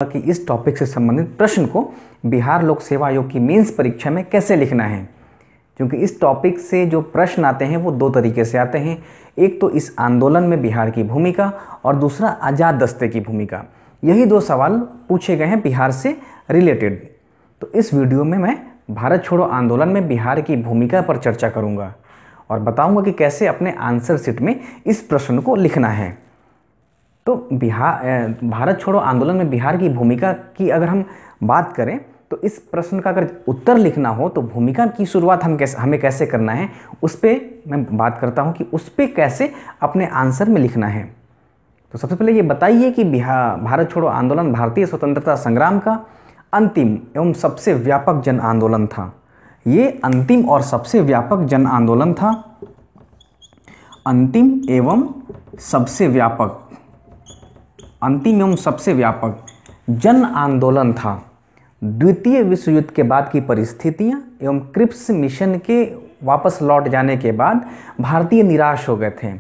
कि इस टॉपिक से संबंधित प्रश्न को बिहार लोक सेवा आयोग की मेंस परीक्षा में कैसे लिखना है। क्योंकि इस टॉपिक से जो प्रश्न आते हैं वो दो तरीके से आते हैं। एक तो इस आंदोलन में बिहार की भूमिका और दूसरा आज़ाद दस्ते की भूमिका। यही दो सवाल पूछे गए हैं बिहार से रिलेटेड। तो इस वीडियो में मैं भारत छोड़ो आंदोलन में बिहार की भूमिका पर चर्चा करूँगा और बताऊँगा कि कैसे अपने आंसर शीट में इस प्रश्न को लिखना है। तो भारत छोड़ो आंदोलन में बिहार की भूमिका की अगर हम बात करें तो इस प्रश्न का अगर उत्तर लिखना हो तो भूमिका की शुरुआत हमें कैसे करना है उस पर मैं बात करता हूं कि उस पर कैसे अपने आंसर में लिखना है। तो सबसे पहले ये बताइए कि भारत छोड़ो आंदोलन भारतीय स्वतंत्रता संग्राम का अंतिम एवं सबसे व्यापक जन आंदोलन था। ये अंतिम और सबसे व्यापक जन आंदोलन था। अंतिम एवं सबसे व्यापक जन आंदोलन था। द्वितीय विश्व युद्ध के बाद की परिस्थितियां एवं क्रिप्स मिशन के वापस लौट जाने के बाद भारतीय निराश हो गए थे।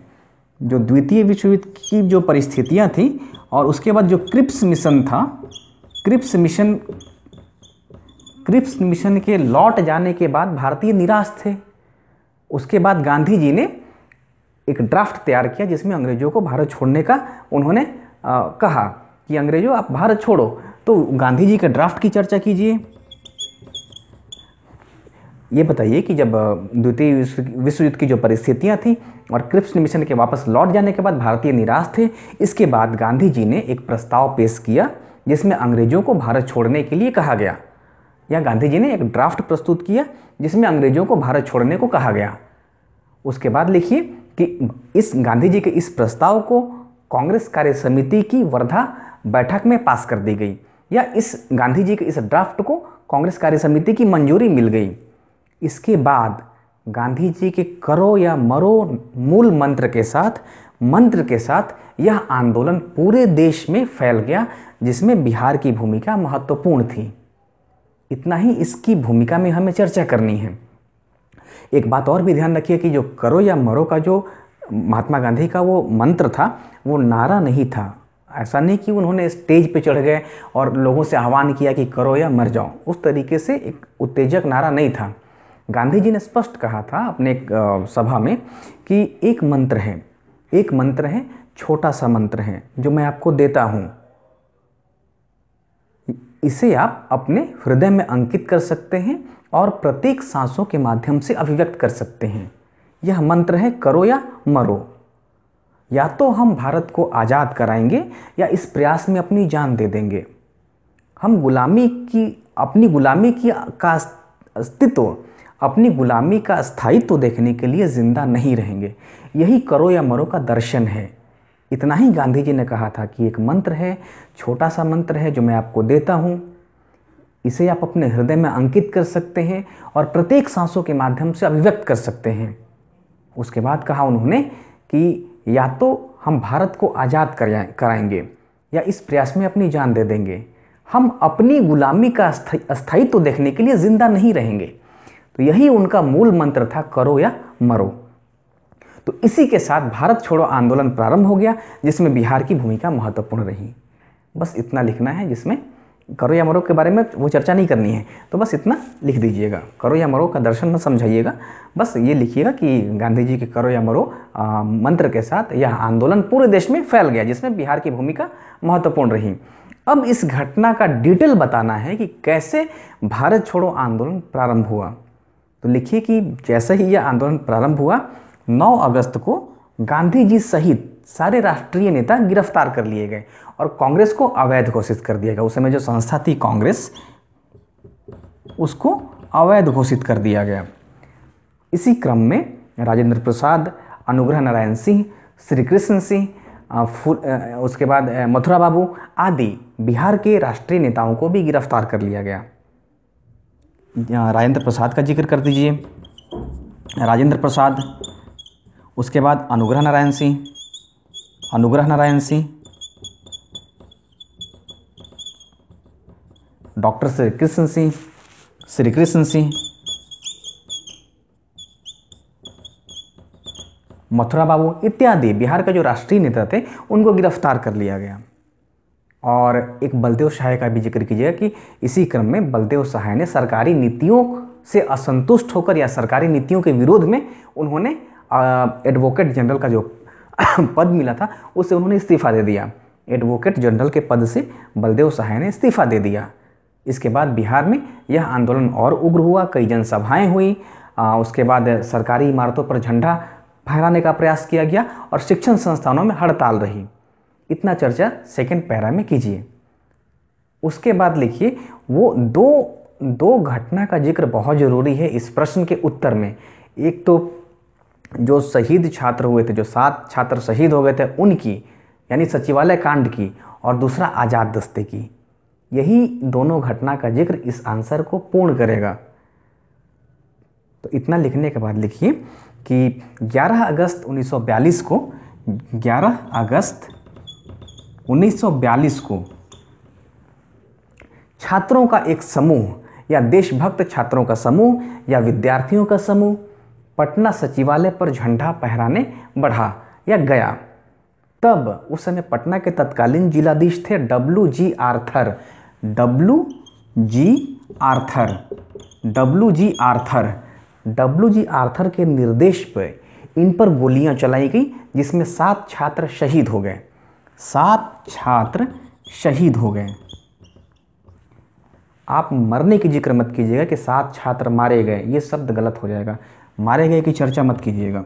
जो द्वितीय विश्व युद्ध की जो परिस्थितियां थी और उसके बाद जो क्रिप्स मिशन था, क्रिप्स मिशन के लौट जाने के बाद भारतीय निराश थे। उसके बाद गांधी जी ने एक ड्राफ्ट तैयार किया जिसमें अंग्रेजों को भारत छोड़ने का उन्होंने कहा कि अंग्रेजों आप भारत छोड़ो। तो गांधी जी के ड्राफ्ट की चर्चा कीजिए। ये बताइए कि जब द्वितीय विश्व युद्ध की जो परिस्थितियां थी और क्रिप्स मिशन के वापस लौट जाने के बाद भारतीय निराश थे, इसके बाद गांधी जी ने एक प्रस्ताव पेश किया जिसमें अंग्रेजों को भारत छोड़ने के लिए कहा गया, या गांधी जी ने एक ड्राफ्ट प्रस्तुत किया जिसमें अंग्रेजों को भारत छोड़ने को कहा गया। उसके बाद लिखिए कि इस गांधी जी के इस प्रस्ताव को कांग्रेस कार्य समिति की वर्धा बैठक में पास कर दी गई, या इस गांधी जी के इस ड्राफ्ट को कांग्रेस कार्य समिति की मंजूरी मिल गई। इसके बाद गांधी जी के करो या मरो मूल मंत्र के साथ यह आंदोलन पूरे देश में फैल गया, जिसमें बिहार की भूमिका महत्वपूर्ण थी। इतना ही इसकी भूमिका में हमें चर्चा करनी है। एक बात और भी ध्यान रखिए कि जो करो या मरो का जो महात्मा गांधी का वो मंत्र था वो नारा नहीं था। ऐसा नहीं कि उन्होंने स्टेज पे चढ़ गए और लोगों से आह्वान किया कि करो या मर जाओ, उस तरीके से एक उत्तेजक नारा नहीं था। गांधी जी ने स्पष्ट कहा था अपने सभा में कि एक मंत्र है, छोटा सा मंत्र है जो मैं आपको देता हूँ। इसे आप अपने हृदय में अंकित कर सकते हैं और प्रत्येक सांसों के माध्यम से अभिव्यक्त कर सकते हैं। यह मंत्र है करो या मरो। या तो हम भारत को आज़ाद कराएंगे या इस प्रयास में अपनी जान दे देंगे। हम अपनी गुलामी का स्थायित्व देखने के लिए जिंदा नहीं रहेंगे। यही करो या मरो का दर्शन है। इतना ही गांधी जी ने कहा था कि एक मंत्र है, छोटा सा मंत्र है जो मैं आपको देता हूँ। इसे आप अपने हृदय में अंकित कर सकते हैं और प्रत्येक सांसों के माध्यम से अभिव्यक्त कर सकते हैं। उसके बाद कहा उन्होंने कि या तो हम भारत को आज़ाद कराएंगे या इस प्रयास में अपनी जान दे देंगे। हम अपनी गुलामी का अस्थायित्व देखने के लिए जिंदा नहीं रहेंगे। तो यही उनका मूल मंत्र था, करो या मरो। तो इसी के साथ भारत छोड़ो आंदोलन प्रारंभ हो गया, जिसमें बिहार की भूमिका महत्वपूर्ण रही। बस इतना लिखना है, जिसमें करो या मरो के बारे में वो चर्चा नहीं करनी है। तो बस इतना लिख दीजिएगा। करो या मरो का दर्शन न समझाइएगा, बस ये लिखिएगा कि गांधी जी के करो या मरो मंत्र के साथ यह आंदोलन पूरे देश में फैल गया, जिसमें बिहार की भूमिका महत्वपूर्ण रही। अब इस घटना का डिटेल बताना है कि कैसे भारत छोड़ो आंदोलन प्रारंभ हुआ। तो लिखिए कि जैसे ही यह आंदोलन प्रारंभ हुआ, 9 अगस्त को गांधी जी सहित सारे राष्ट्रीय नेता गिरफ्तार कर लिए गए और कांग्रेस को अवैध घोषित कर दिया गया। उस समय जो संस्था थी कांग्रेस, उसको अवैध घोषित कर दिया गया। इसी क्रम में राजेंद्र प्रसाद, अनुग्रह नारायण सिंह, श्री कृष्ण सिंह, उसके बाद मथुरा बाबू आदि बिहार के राष्ट्रीय नेताओं को भी गिरफ्तार कर लिया गया। राजेंद्र प्रसाद का जिक्र कर दीजिए। राजेंद्र प्रसाद, उसके बाद अनुग्रह नारायण सिंह, डॉक्टर श्री कृष्ण सिंह, मथुरा बाबू इत्यादि बिहार का जो राष्ट्रीय नेता थे उनको गिरफ्तार कर लिया गया। और एक बलदेव सहाय का भी जिक्र कीजिएगा कि इसी क्रम में बलदेव सहाय ने सरकारी नीतियों से असंतुष्ट होकर या सरकारी नीतियों के विरोध में उन्होंने एडवोकेट जनरल का जो पद मिला था उससे उन्होंने इस्तीफा दे दिया। एडवोकेट जनरल के पद से बलदेव सहाय ने इस्तीफा दे दिया। इसके बाद बिहार में यह आंदोलन और उग्र हुआ, कई जनसभाएं हुई। उसके बाद सरकारी इमारतों पर झंडा फहराने का प्रयास किया गया और शिक्षण संस्थानों में हड़ताल रही। इतना चर्चा सेकंड पैरा में कीजिए। उसके बाद लिखिए वो दो घटना का जिक्र बहुत ज़रूरी है इस प्रश्न के उत्तर में। एक तो जो शहीद छात्र हुए थे, जो 7 छात्र शहीद हो गए थे उनकी, यानी सचिवालय कांड की, और दूसरा आज़ाद दस्ते की। यही दोनों घटना का जिक्र इस आंसर को पूर्ण करेगा। तो इतना लिखने के बाद लिखिए कि 11 अगस्त 1942 को 11 अगस्त 1942 को छात्रों का एक समूह या देशभक्त छात्रों का समूह या विद्यार्थियों का समूह पटना सचिवालय पर झंडा फहराने बढ़ा या गया। तब उस समय पटना के तत्कालीन जिलाधीश थे W.G. आर्थर। W.G. आर्थर के निर्देश पर इन पर गोलियां चलाई गई, जिसमें 7 छात्र शहीद हो गए। 7 छात्र शहीद हो गए। आप मरने की जिक्र मत कीजिएगा कि 7 छात्र मारे गए, ये शब्द गलत हो जाएगा। मारे गए की चर्चा मत कीजिएगा।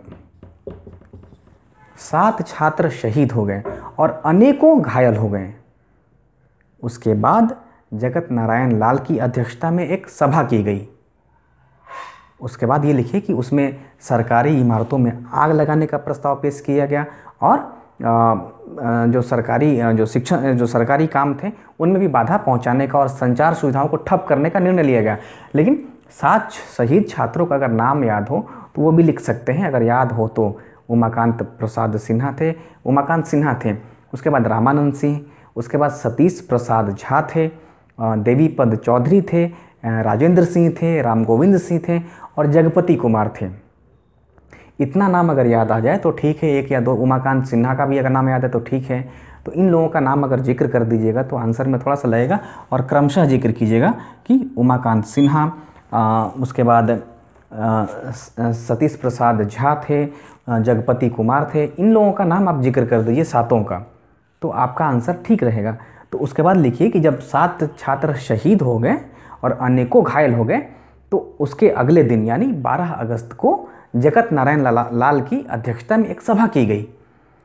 7 छात्र शहीद हो गए और अनेकों घायल हो गए। उसके बाद जगत नारायण लाल की अध्यक्षता में एक सभा की गई। उसके बाद ये लिखिए कि उसमें सरकारी इमारतों में आग लगाने का प्रस्ताव पेश किया गया और जो सरकारी काम थे उनमें भी बाधा पहुंचाने का और संचार सुविधाओं को ठप करने का निर्णय लिया गया। लेकिन 7 शहीद छात्रों का अगर नाम याद हो तो वो भी लिख सकते हैं। अगर याद हो तो उमाकांत सिन्हा थे, उसके बाद रामानंद सिंह, उसके बाद सतीश प्रसाद झा थे, देवीपद चौधरी थे, राजेंद्र सिंह थे, राम गोविंद सिंह थे और जगपति कुमार थे। इतना नाम अगर याद आ जाए तो ठीक है। 1 या 2 उमाकांत सिन्हा का भी अगर नाम याद है तो ठीक है। तो इन लोगों का नाम अगर जिक्र कर दीजिएगा तो आंसर में थोड़ा सा लगेगा और क्रमशः जिक्र कीजिएगा कि उमाकांत सिन्हा, उसके बाद सतीश प्रसाद झा थे, जगपति कुमार थे। इन लोगों का नाम आप जिक्र कर दीजिए 7 का, तो आपका आंसर ठीक रहेगा। तो उसके बाद लिखिए कि जब 7 छात्र शहीद हो गए और अनेकों घायल हो गए तो उसके अगले दिन यानी 12 अगस्त को जगत नारायण लाल की अध्यक्षता में एक सभा की गई,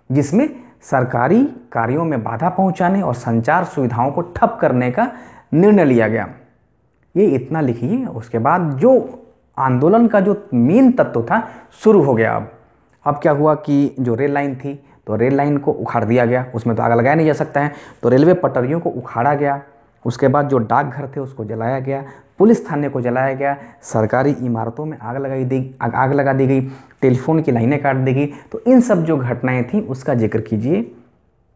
जिसमें सरकारी कार्यों में बाधा पहुंचाने और संचार सुविधाओं को ठप करने का निर्णय लिया गया। ये इतना लिखिए। उसके बाद जो आंदोलन का जो मेन तत्व था शुरू हो गया। अब क्या हुआ कि जो रेल लाइन थी तो रेल लाइन को उखाड़ दिया गया, उसमें तो आग लगाया नहीं जा सकता है, तो रेलवे पटरियों को उखाड़ा गया। उसके बाद जो डाकघर थे उसको जलाया गया, पुलिस थाने को जलाया गया, सरकारी इमारतों में आग लगा दी गई, टेलीफोन की लाइनें काट दी गई। तो इन सब जो घटनाएं थी उसका जिक्र कीजिए।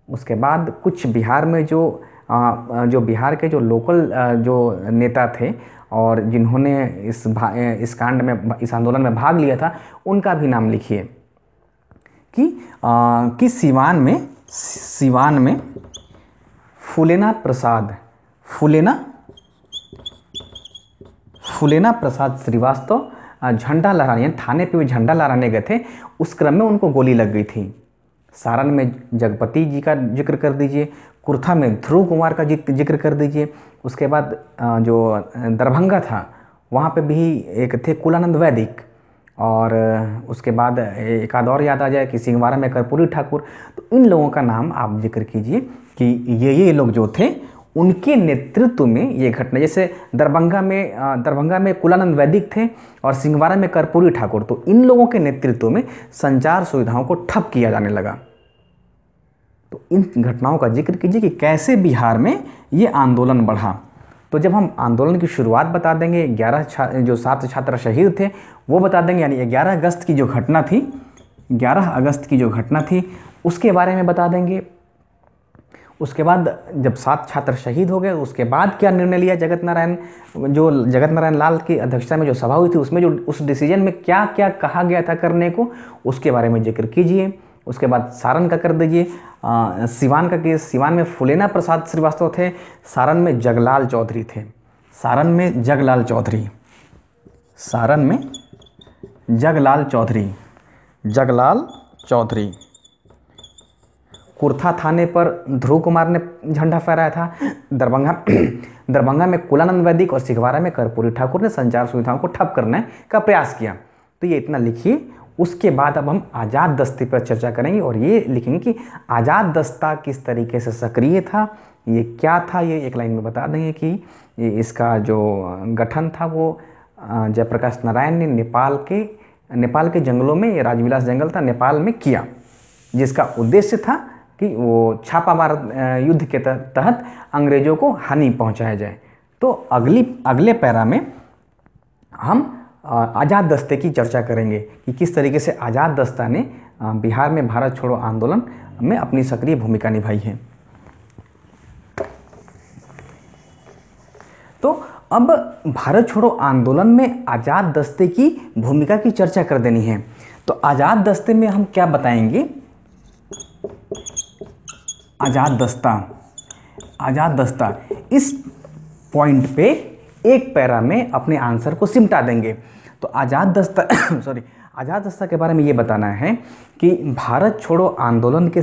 उसके बाद कुछ बिहार में जो बिहार के जो लोकल जो नेता थे और जिन्होंने इस कांड में, इस आंदोलन में भाग लिया था, उनका भी नाम लिखिए कि सिवान में फूलेना प्रसाद श्रीवास्तव झंडा लहराने, थाने पे झंडा लहराने गए थे, उस क्रम में उनको गोली लग गई थी। सारण में जगपति जी का जिक्र कर दीजिए, कुर्था में ध्रुव कुमार का जिक्र कर दीजिए। उसके बाद जो दरभंगा था वहाँ पे भी एक थे कुलानंद वैदिक, और उसके बाद एक आध और याद आ जाए कि सिंहवाड़ा में कर्पूरी ठाकुर। तो इन लोगों का नाम आप जिक्र कीजिए कि ये लोग जो थे उनके नेतृत्व में ये घटना, जैसे दरभंगा में कुलानंद वैदिक थे और सिंहवाड़ा में कर्पूरी ठाकुर, तो इन लोगों के नेतृत्व में संचार सुविधाओं को ठप किया जाने लगा। तो इन घटनाओं का जिक्र कीजिए कि कैसे बिहार में ये आंदोलन बढ़ा। तो जब हम आंदोलन की शुरुआत बता देंगे, 7 छात्र शहीद थे वो बता देंगे, यानी 11 अगस्त की जो घटना थी उसके बारे में बता देंगे। उसके बाद जब 7 छात्र शहीद हो गए उसके बाद क्या निर्णय लिया जगत नारायण लाल की अध्यक्षता में जो सभा हुई थी उसमें जो उस डिसीजन में क्या क्या कहा गया था करने को, उसके बारे में जिक्र कीजिए। उसके बाद सारण का कर दीजिए, सिवान का केस, सिवान में फुलेना प्रसाद श्रीवास्तव थे, सारण में जगलाल चौधरी थे। सारण में जगलाल चौधरी, सारण में जगलाल चौधरी, जगलाल चौधरी। कुर्था थाने पर ध्रुव कुमार ने झंडा फहराया था। दरभंगा में कुलानंद वैदिक और सिघवारा में कर्पूरी ठाकुर ने संचार सुविधाओं को ठप करने का प्रयास किया। तो ये इतना लिखिए। उसके बाद अब हम आज़ाद दस्ते पर चर्चा करेंगे और ये लिखेंगे कि आज़ाद दस्ता किस तरीके से सक्रिय था, ये क्या था, ये एक लाइन में बता देंगे कि ये इसका जो गठन था वो जयप्रकाश नारायण ने नेपाल के जंगलों में, ये राजविलास जंगल था, नेपाल में किया, जिसका उद्देश्य था कि वो छापामार युद्ध के तहत अंग्रेजों को हानि पहुंचाया जाए। तो अगले पैरा में हम आज़ाद दस्ते की चर्चा करेंगे कि किस तरीके से आज़ाद दस्ता ने बिहार में भारत छोड़ो आंदोलन में अपनी सक्रिय भूमिका निभाई है। तो अब भारत छोड़ो आंदोलन में आज़ाद दस्ते की भूमिका की चर्चा कर देनी है। तो आज़ाद दस्ते में हम क्या बताएंगे? आज़ाद दस्ता इस पॉइंट पे एक पैरा में अपने आंसर को सिमटा देंगे। तो आज़ाद दस्ता के बारे में ये बताना है कि भारत छोड़ो आंदोलन के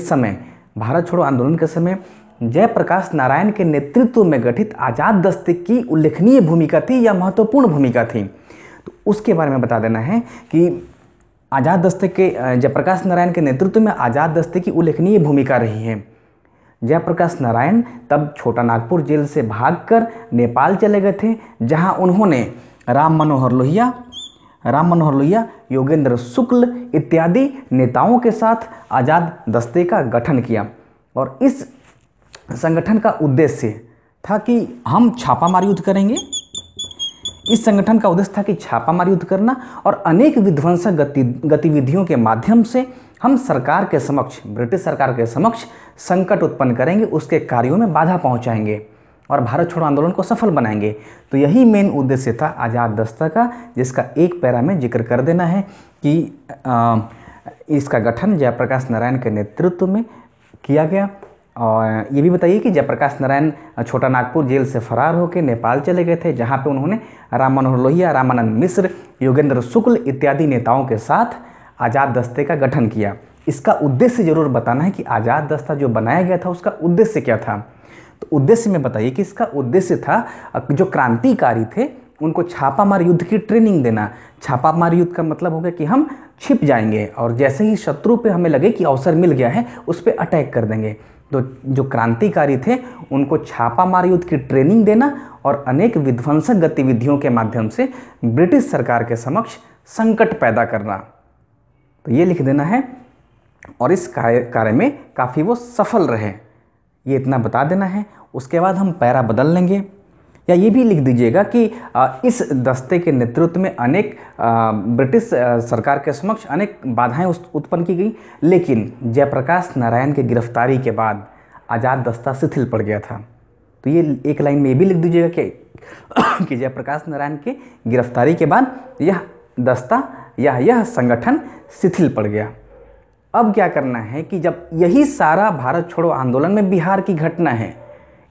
समय जयप्रकाश नारायण के नेतृत्व में गठित आज़ाद दस्ते की उल्लेखनीय भूमिका थी या महत्वपूर्ण भूमिका थी। तो उसके बारे में बता देना है कि आज़ाद दस्ते के जयप्रकाश नारायण के नेतृत्व में आज़ाद दस्ते की उल्लेखनीय भूमिका रही है। जयप्रकाश नारायण तब छोटा नागपुर जेल से भागकर नेपाल चले गए थे, जहां उन्होंने राम मनोहर लोहिया, योगेंद्र शुक्ल इत्यादि नेताओं के साथ आज़ाद दस्ते का गठन किया। और इस संगठन का उद्देश्य था कि हम छापामार युद्ध करेंगे। इस संगठन का उद्देश्य था कि छापामार युद्ध करना और अनेक विध्वंसक गतिविधियों के माध्यम से हम ब्रिटिश सरकार के समक्ष संकट उत्पन्न करेंगे, उसके कार्यों में बाधा पहुंचाएंगे और भारत छोड़ो आंदोलन को सफल बनाएंगे। तो यही मेन उद्देश्य था आज़ाद दस्ता का, जिसका एक पैरा में जिक्र कर देना है कि इसका गठन जयप्रकाश नारायण के नेतृत्व में किया गया। और ये भी बताइए कि जयप्रकाश नारायण छोटा नागपुर जेल से फरार होकर नेपाल चले गए थे, जहाँ पे उन्होंने राम मनोहर लोहिया, रामानंद मिश्र, योगेंद्र शुक्ल इत्यादि नेताओं के साथ आज़ाद दस्ते का गठन किया। इसका उद्देश्य जरूर बताना है कि आज़ाद दस्ता जो बनाया गया था उसका उद्देश्य क्या था। तो उद्देश्य में बताइए कि इसका उद्देश्य था जो क्रांतिकारी थे उनको छापामार युद्ध की ट्रेनिंग देना। छापामार युद्ध का मतलब हो गया कि हम छिप जाएंगे और जैसे ही शत्रु पे हमें लगे कि अवसर मिल गया है उस पर अटैक कर देंगे। तो जो क्रांतिकारी थे उनको छापामार युद्ध की ट्रेनिंग देना और अनेक विध्वंसक गतिविधियों के माध्यम से ब्रिटिश सरकार के समक्ष संकट पैदा करना। तो ये लिख देना है और इस कार्य में काफ़ी वो सफल रहे, ये इतना बता देना है। उसके बाद हम पैरा बदल लेंगे, या ये भी लिख दीजिएगा कि इस दस्ते के नेतृत्व में अनेक ब्रिटिश सरकार के समक्ष अनेक बाधाएं उत्पन्न की गई, लेकिन जयप्रकाश नारायण की गिरफ्तारी के बाद आज़ाद दस्ता शिथिल पड़ गया था। तो ये एक लाइन में ये भी लिख दीजिएगा कि जयप्रकाश नारायण की गिरफ्तारी के बाद यह दस्ता या यह संगठन शिथिल पड़ गया। अब क्या करना है कि जब यही सारा भारत छोड़ो आंदोलन में बिहार की घटना है,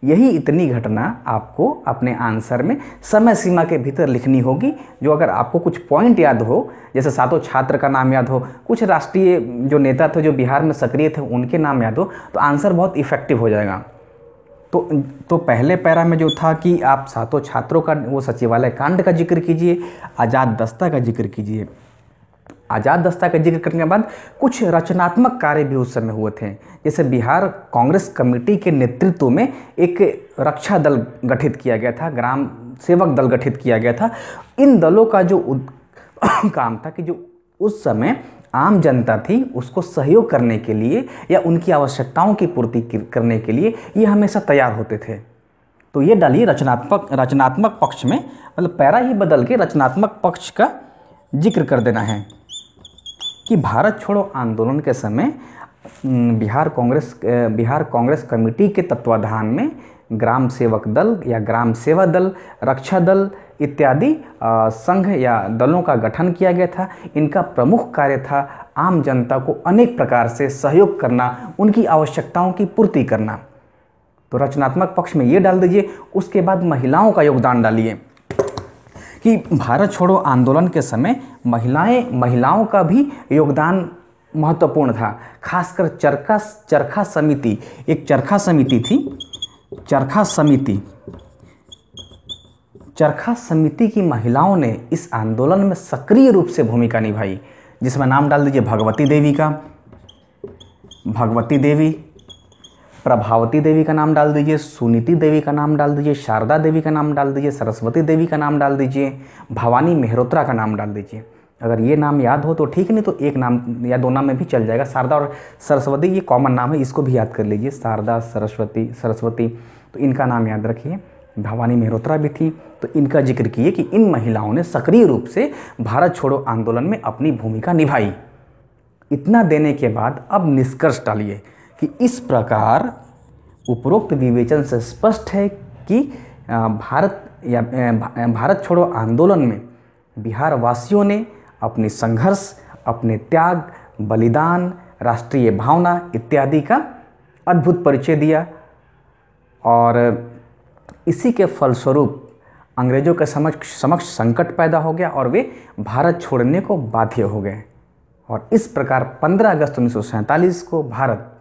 यही इतनी घटना आपको अपने आंसर में समय सीमा के भीतर लिखनी होगी। जो अगर आपको कुछ पॉइंट याद हो, जैसे सातों छात्र का नाम याद हो, कुछ राष्ट्रीय जो नेता थे जो बिहार में सक्रिय थे उनके नाम याद हो, तो आंसर बहुत इफेक्टिव हो जाएगा। तो पहले पैरा में जो था कि आप सातों छात्रों का वो सचिवालय कांड का जिक्र कीजिए, आज़ाद दस्ता का जिक्र कीजिए। आज़ाद दस्ता का जिक्र करने के बाद कुछ रचनात्मक कार्य भी उस समय हुए थे, जैसे बिहार कांग्रेस कमेटी के नेतृत्व में एक रक्षा दल गठित किया गया था, ग्राम सेवक दल गठित किया गया था। इन दलों का जो काम था कि जो उस समय आम जनता थी उसको सहयोग करने के लिए या उनकी आवश्यकताओं की पूर्ति करने के लिए ये हमेशा तैयार होते थे। तो ये डालिए रचनात्मक पक्ष में, मतलब पैरा ही बदल के रचनात्मक पक्ष का जिक्र कर देना है कि भारत छोड़ो आंदोलन के समय बिहार कांग्रेस कमेटी के तत्वाधान में ग्राम सेवक दल या ग्राम सेवा दल, रक्षा दल इत्यादि संघ या दलों का गठन किया गया था। इनका प्रमुख कार्य था आम जनता को अनेक प्रकार से सहयोग करना, उनकी आवश्यकताओं की पूर्ति करना। तो रचनात्मक पक्ष में ये डाल दीजिए। उसके बाद महिलाओं का योगदान डालिए कि भारत छोड़ो आंदोलन के समय महिलाओं का भी योगदान महत्वपूर्ण था। खासकर चरखा समिति, एक चरखा समिति थी, चरखा समिति की महिलाओं ने इस आंदोलन में सक्रिय रूप से भूमिका निभाई, जिसमें नाम डाल दीजिए भगवती देवी का, प्रभावती देवी का नाम डाल दीजिए, सुनीति देवी का नाम डाल दीजिए, शारदा देवी का नाम डाल दीजिए, सरस्वती देवी का नाम डाल दीजिए, भवानी मेहरोत्रा का नाम डाल दीजिए। अगर ये नाम याद हो तो ठीक, नहीं तो एक नाम या दो नाम में भी चल जाएगा। शारदा और सरस्वती ये कॉमन नाम है, इसको भी याद कर लीजिए, शारदा सरस्वती, तो इनका नाम याद रखिए। भवानी मेहरोत्रा भी थी, तो इनका जिक्र किए कि इन महिलाओं ने सक्रिय रूप से भारत छोड़ो आंदोलन में अपनी भूमिका निभाई। इतना देने के बाद अब निष्कर्ष डालिए कि इस प्रकार उपरोक्त विवेचन से स्पष्ट है कि भारत छोड़ो आंदोलन में बिहार वासियों ने अपनी संघर्ष, अपने त्याग, बलिदान, राष्ट्रीय भावना इत्यादि का अद्भुत परिचय दिया और इसी के फलस्वरूप अंग्रेजों के समक्ष संकट पैदा हो गया और वे भारत छोड़ने को बाध्य हो गए। और इस प्रकार 15 अगस्त 1947 को भारत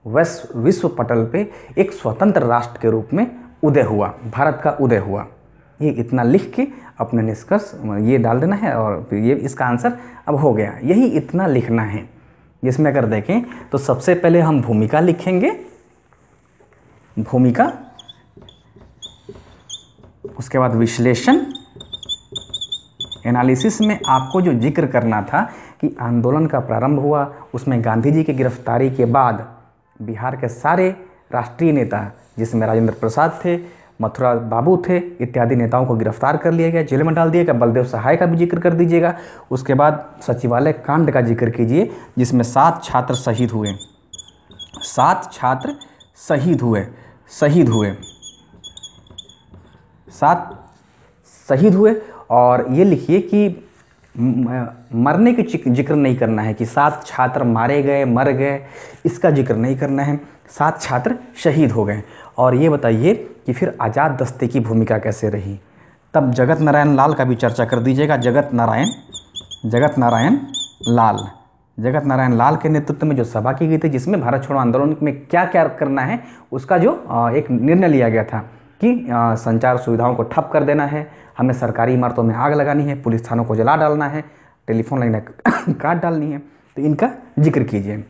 विश्व पटल पे एक स्वतंत्र राष्ट्र के रूप में उदय हुआ, भारत का उदय हुआ। ये इतना लिख के अपने निष्कर्ष ये डाल देना है और ये इसका आंसर अब हो गया। यही इतना लिखना है, जिसमें अगर देखें तो सबसे पहले हम भूमिका लिखेंगे, भूमिका, उसके बाद विश्लेषण, एनालिसिस में आपको जो जिक्र करना था कि आंदोलन का प्रारंभ हुआ, उसमें गांधी जी की गिरफ्तारी के बाद बिहार के सारे राष्ट्रीय नेता, जिसमें राजेंद्र प्रसाद थे, मथुरा बाबू थे, इत्यादि नेताओं को गिरफ्तार कर लिया गया, जेल में डाल दिया गया। बलदेव सहाय का भी जिक्र कर दीजिएगा। उसके बाद सचिवालय कांड का जिक्र कीजिए, जिसमें 7 छात्र शहीद हुए, 7 छात्र शहीद हुए, 7 शहीद हुए। और ये लिखिए कि मरने की जिक्र नहीं करना है कि 7 छात्र मारे गए, मर गए, इसका जिक्र नहीं करना है। 7 छात्र शहीद हो गए। और ये बताइए कि फिर आज़ाद दस्ते की भूमिका कैसे रही। तब जगत नारायण लाल का भी चर्चा कर दीजिएगा। जगत नारायण लाल के नेतृत्व में जो सभा की गई थी, जिसमें भारत छोड़ो आंदोलन में क्या क्या करना है उसका जो एक निर्णय लिया गया था कि संचार सुविधाओं को ठप कर देना है, हमें सरकारी इमारतों में आग लगानी है, पुलिस थानों को जला डालना है, टेलीफोन लाइनें काट डालनी है। तो इनका जिक्र कीजिए।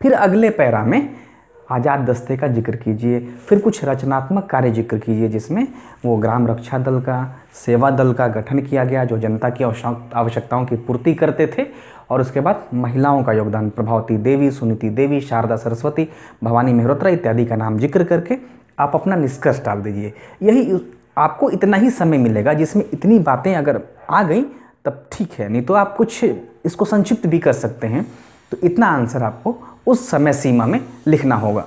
फिर अगले पैरा में आज़ाद दस्ते का जिक्र कीजिए। फिर कुछ रचनात्मक कार्य जिक्र कीजिए, जिसमें वो ग्राम रक्षा दल का, सेवा दल का गठन किया गया जो जनता की आवश्यकताओं की पूर्ति करते थे। और उसके बाद महिलाओं का योगदान, प्रभावती देवी, सुनीति देवी, शारदा सरस्वती, भवानी मेहरोत्रा इत्यादि का नाम जिक्र करके आप अपना निष्कर्ष डाल दीजिए। यही आपको इतना ही समय मिलेगा, जिसमें इतनी बातें अगर आ गई तब ठीक है, नहीं तो आप कुछ इसको संक्षिप्त भी कर सकते हैं। तो इतना आंसर आपको उस समय सीमा में लिखना होगा।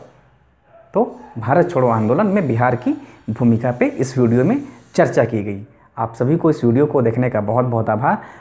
तो भारत छोड़ो आंदोलन में बिहार की भूमिका पे इस वीडियो में चर्चा की गई। आप सभी को इस वीडियो को देखने का बहुत बहुत आभार।